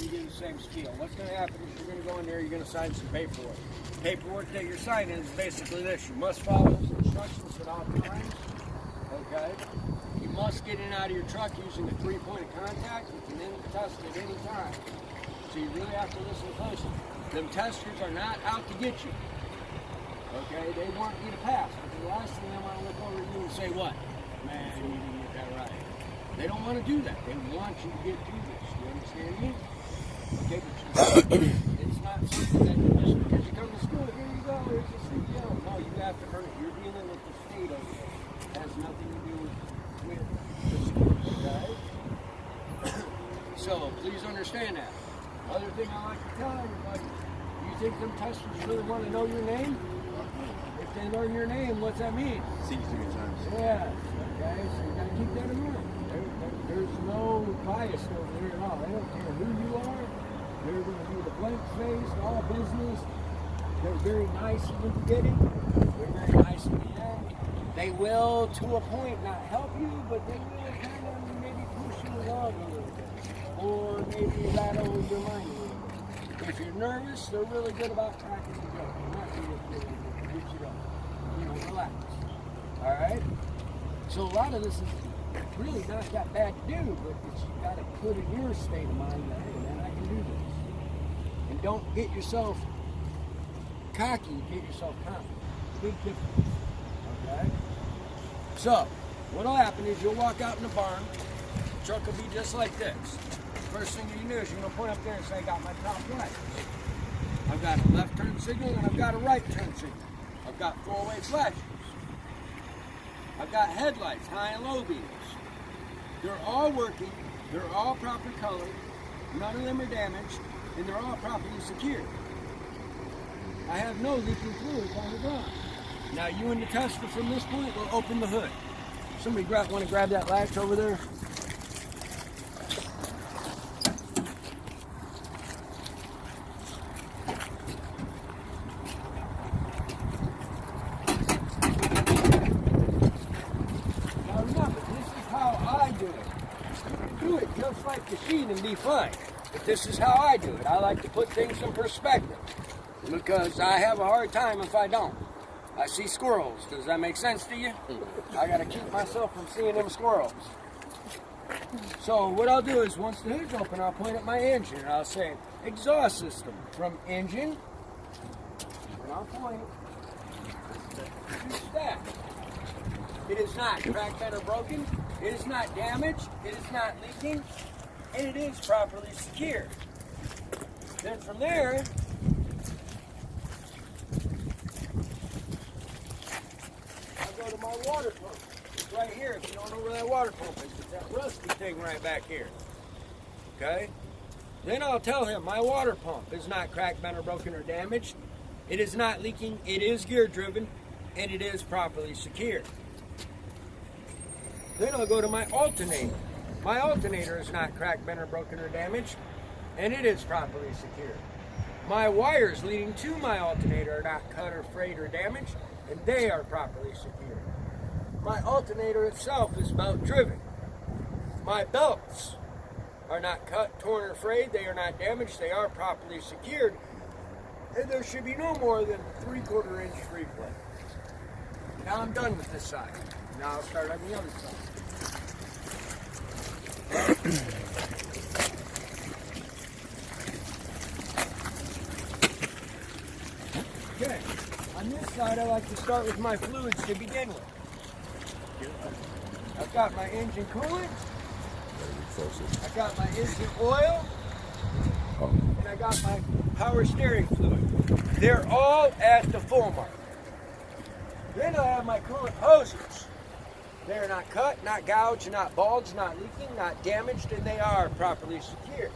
I'm giving the same spiel. What's going to happen is you're going to go in there, you're going to sign some paperwork. Paperwork that you're signing is basically this. You must follow those instructions at all times. Okay? You must get in and out of your truck using the 3-point of contact. You can then test at any time. So you really have to listen closely. Them testers are not out to get you. Okay? They want you to pass. But the last thing they want to look over at you and say, what? Man, you didn't get that right. They don't want to do that. They want you to get through this. You understand me? Okay, but it's not something that you just because you come to school, here you go, here's the CPO. No, you have to earn it. You're dealing with the state over there. It has nothing to do with the school, okay? So please understand that. Other thing I like to tell everybody, you think them testers really want to know your name? If they learn your name, what's that mean? See you 3 times. Yes, okay, so you got to keep that in mind. There's no bias over there at all. They don't care who you are. They're going to be the blank faced, all business. They're very nice in the beginning. They're very nice in the end. They will, to a point, not help you, but they will kind of maybe push you along a little bit. Or maybe rattle your mind a little bit. If you're nervous, they're really good about cracking the joke. They're not going to get you to, relax. All right? So a lot of this is really not that bad to do, but it's, you got to put in your state of mind that, hey, man, I can do this. And don't get yourself cocky, get yourself confident. Big difference. Okay? So, what'll happen is you'll walk out in the barn, the truck will be just like this. First thing you do is you're going to point up there and say, I got my top right. I've got a left turn signal and I've got a right turn signal. I've got 4-way flashes. I've got headlights, high and low beams. They're all working, they're all proper colored, none of them are damaged, and they're all properly secured. I have no leaking fluids on the ground. Now you and the tester from this point will open the hood. Somebody want to grab that latch over there? Just like the sheet and be fine. But this is how I do it. I like to put things in perspective because I have a hard time if I don't. I see squirrels. Does that make sense to you? I got to keep myself from seeing them squirrels. So what I'll do is once the hood's open, I'll point at my engine and I'll say exhaust system from engine, and I'll point to stack. It is not cracked, bent, or broken. It is not damaged. It is not leaking. And it is properly secured. Then from there, I'll go to my water pump. It's right here. If you don't know where that water pump is, it's that rusty thing right back here. Okay? Then I'll tell him my water pump is not cracked, bent, or broken, or damaged. It is not leaking. It is gear driven. And it is properly secured. Then I'll go to my alternator. My alternator is not cracked, bent, or broken, or damaged, and it is properly secured. My wires leading to my alternator are not cut or frayed or damaged, and they are properly secured. My alternator itself is belt driven. My belts are not cut, torn, or frayed. They are not damaged. They are properly secured, and there should be no more than 3/4 inch free play. Now I'm done with this side. Now I'll start on the other side. Okay, on this side I like to start with my fluids to begin with. I've got my engine coolant, I've got my engine oil, and I got my power steering fluid. They're all at the full mark. Then I have my coolant hoses. They're not cut, not gouged, not bulged, not leaking, not damaged, and they are properly secured.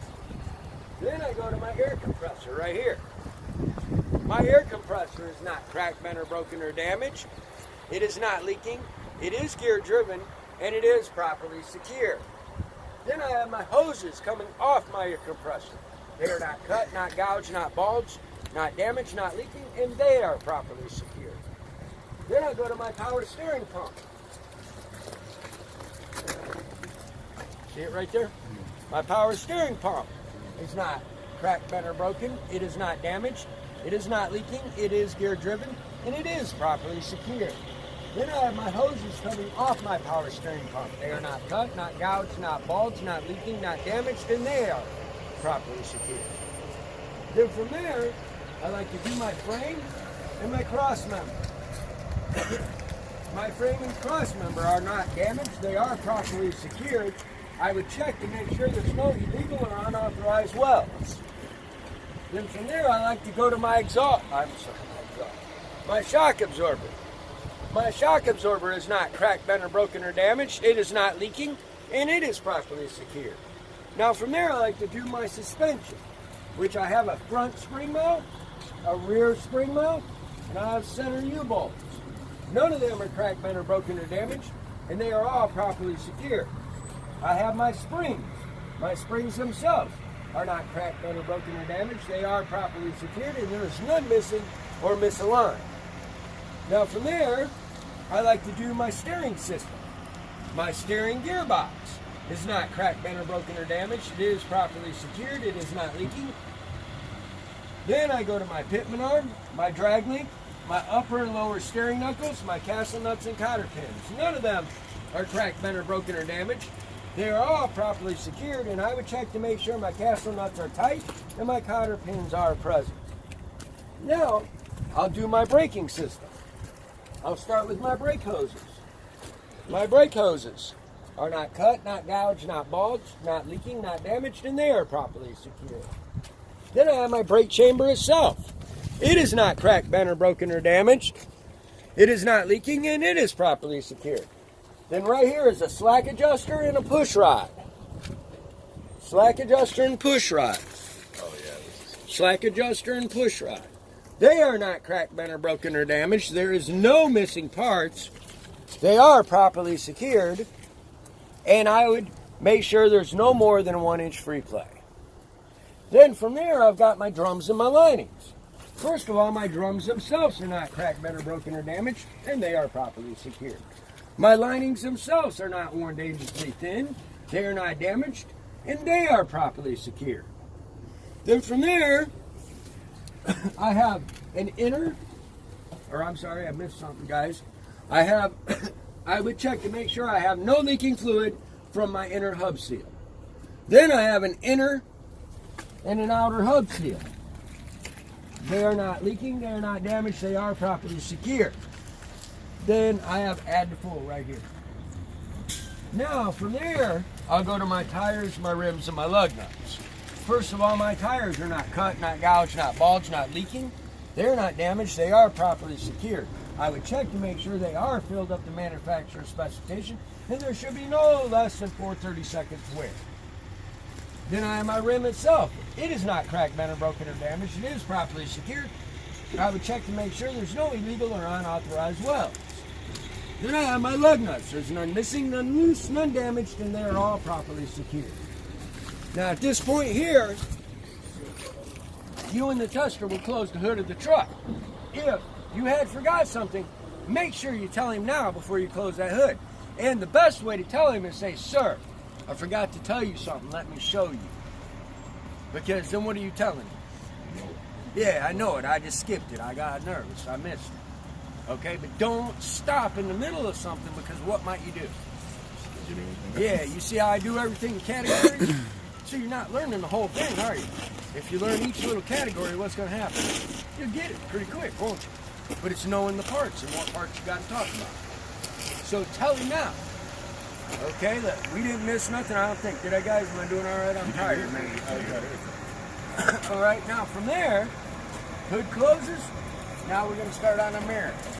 Then I go to my air compressor right here. My air compressor is not cracked, bent, or broken, or damaged. It is not leaking. It is gear driven, and it is properly secured. Then I have my hoses coming off my air compressor. They are not cut, not gouged, not bulged, not damaged, not leaking, and they are properly secured. Then I go to my power steering pump. See it right there? My power steering pump. is not cracked, bent, or broken. It is not damaged. It is not leaking. It is gear driven, and it is properly secured. Then I have my hoses coming off my power steering pump. They are not cut, not gouged, not bulged, not leaking, not damaged, and they are properly secured. Then from there, I like to do my frame and my cross member. My frame and cross member are not damaged. They are properly secured. I would check to make sure there's no illegal or unauthorized welds. Then from there, I like to go to my my shock absorber. My shock absorber is not cracked, bent, or broken, or damaged. It is not leaking, and it is properly secured. Now from there, I like to do my suspension, which I have a front spring mount, a rear spring mount, and I have center U-bolts. None of them are cracked, bent, or broken, or damaged, and they are all properly secured. I have my springs. My springs themselves are not cracked, bent, or broken, or damaged. They are properly secured, and there is none missing or misaligned. Now from there, I like to do my steering system. My steering gearbox is not cracked, bent, or broken, or damaged. It is properly secured. It is not leaking. Then I go to my pitman arm, my drag link, my upper and lower steering knuckles, my castle nuts and cotter pins. None of them are cracked, bent, or broken, or damaged. They are all properly secured, and I would check to make sure my castle nuts are tight and my cotter pins are present. Now, I'll do my braking system. I'll start with my brake hoses. My brake hoses are not cut, not gouged, not bulged, not leaking, not damaged, and they are properly secured. Then I have my brake chamber itself. It is not cracked, bent, or broken, or damaged. It is not leaking, and it is properly secured. Then right here is a slack adjuster and a push rod. Slack adjuster and push rod. Oh yeah. Slack adjuster and push rod. They are not cracked, bent, or broken, or damaged. There is no missing parts. They are properly secured. And I would make sure there's no more than 1 inch free play. Then from there, I've got my drums and my linings. First of all, my drums themselves are not cracked, bent, or broken, or damaged, and they are properly secured. My linings themselves are not worn dangerously thin. They are not damaged, and they are properly secured. Then from there, I have an inner, I missed something, guys. I would check to make sure I have no leaking fluid from my inner hub seal. Then I have an inner and an outer hub seal. They are not leaking, they are not damaged, they are properly secured. Then I have add to full right here. Now from there, I'll go to my tires, my rims, and my lug nuts. First of all, my tires are not cut, not gouged, not bulged, not leaking. They're not damaged, they are properly secured. I would check to make sure they are filled up to manufacturer's specification, and there should be no less than 4/32 wear. Then I have my rim itself. It is not cracked, bent, or broken, or damaged. It is properly secured. I would check to make sure there's no illegal or unauthorized welds. Then I have my lug nuts. There's none missing, none loose, none damaged, and they are all properly secured. Now at this point here, you and the tester will close the hood of the truck. If you had forgot something, make sure you tell him now before you close that hood. And the best way to tell him is say, "Sir, I forgot to tell you something, let me show you." Because then what are you telling him? Yeah, I know it, I just skipped it, I got nervous, I missed it. Okay, but don't stop in the middle of something, because what might you do? Yeah, you see how I do everything in categories? So you're not learning the whole thing, are you? If you learn each little category, what's going to happen? You'll get it pretty quick, won't you? But it's knowing the parts and what parts you got to talk about. So tell him now. Okay, look, we didn't miss nothing, I don't think. Did I, guys? Am I doing all right? I'm tired, man. All right, now from there, hood closes. Now we're going to start on the mirror.